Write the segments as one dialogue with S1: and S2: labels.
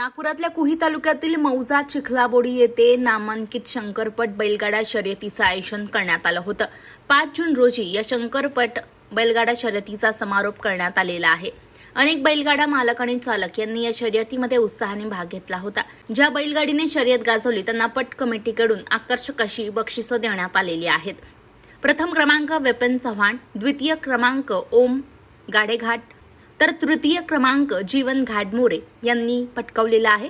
S1: नागपुरातल्या कुही तालुक्यातील मौजा चिखलाबोडी येथे नामांकित शंकरपट बैलगाडा शर्यतीचं आयोजन करण्यात आलं होतं। 5 जून रोजी या शंकरपट बैलगाडा शर्यतीचा समारोप करण्यात आलेला आहे। अनेक बैलगाडा मालक आणि चालक यांनी या शर्यतीमध्ये उत्साहाने भाग घेतला होता। ज्या बैलगाडीने शर्यत गाजवली त्यांना पट कमिटीकडून आकर्षक अशी बक्षिसं देण्यात आलेली आहेत। प्रथम क्रमांक विपिन चव्हाण, द्वितीय क्रमांक ओम गाडेघाट, तर तृतीय क्रमांक जीवन घाडमोरे यांनी पटकावलेला आहे।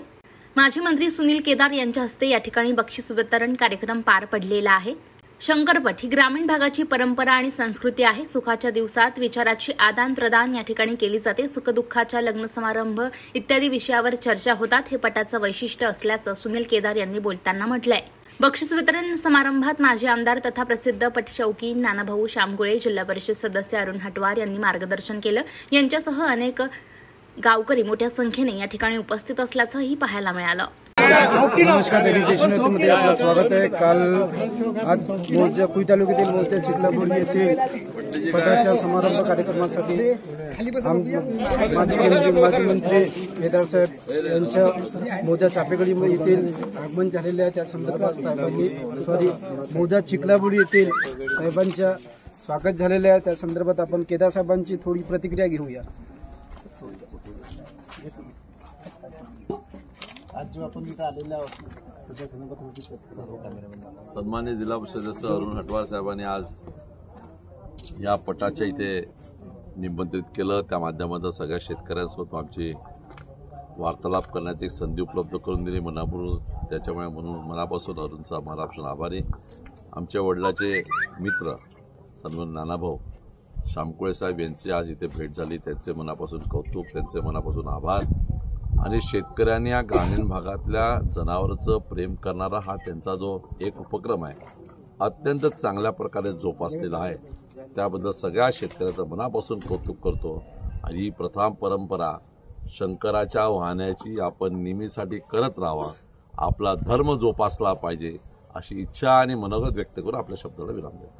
S1: माजी मंत्री सुनील केदार यांच्या हस्ते या ठिकाणी बक्षीस वितरण कार्यक्रम पार पडलेला आहे। शंकरपट ही ग्रामीण भागाची परंपरा आणि संस्कृती आहे। सुखाच्या दिवसात विचाराची आदान प्रदान या ठिकाणी केली जाते। सुखदुःखाच्या लग्न समारंभ इत्यादी विषयावर चर्चा होतात। हे पटाचं वैशिष्ट्य असल्याचं सुनील केदार यांनी बोलताना म्हटलंय। बक्षीस वितरण समारंभात माजी आमदार तथा प्रसिद्ध पटशौकीन नानाभाऊ शामगुळे, जिल्हा परिषद सदस्य अरुण हटवार यांनी मार्गदर्शन केलं। यांच्यासह अनेक गावकरी मोठ्या संख्येने या ठिकाणी उपस्थित असल्याचंही पाहायला मिळालं।
S2: नमस्कार, मध्ये आपलं स्वागत आहे। आज मौजा कुही तालुक्यातील मौजा चिखलाबोडी येथे पटाच्या समारंभ कार्यक्रमासाठी माजी मंत्री केदार साहेब यांच्या मौजा चापेगडी येथील आगमन झालेले आहे। त्या संदर्भात मौजा चिखलाबोडी येथील साहेबांच्या स्वागत झालेले आहे। त्या संदर्भात आपण केदार साहेबांची थोडी प्रतिक्रिया घेऊया। आज जो आपण इथे आलेला आहोत
S3: सन्मान्य जिल्हा परिषद सदस्य अरुण हटवार साहेबांनी आज या पटाच्या इथे निमंत्रित केलं। त्या माध्यमातून सगळ्या शेतकऱ्यांसोबत आमची वार्तालाप करण्याची एक संधी उपलब्ध करून दिली त्याच्यामुळे म्हणून मनापासून अरुणचा मनापासून आभारी। आमच्या वडिलाचे मित्र सन्मान नानाभाऊ शामकुळे साहेब यांची आज इथे भेट झाली। त्यांचे मनापासून कौतुक, त्यांचे मनापासून आभार। आणि शेतकऱ्यांनी या ग्रामीण भागातल्या जनावरांचं प्रेम करणारा हा त्यांचा जो एक उपक्रम आहे अत्यंत चांगल्या प्रकारे जोपासलेला आहे। त्याबद्दल सगळ्या शेतकऱ्याचं मनापासून कौतुक करतो। आणि ही प्रथा परंपरा शंकराच्या वाहनाची आपण नेहमीसाठी करत राहावा, आपला धर्म जोपासला पाहिजे अशी इच्छा आणि मनोगत व्यक्त करून आपल्या शब्दाला विराम देतो।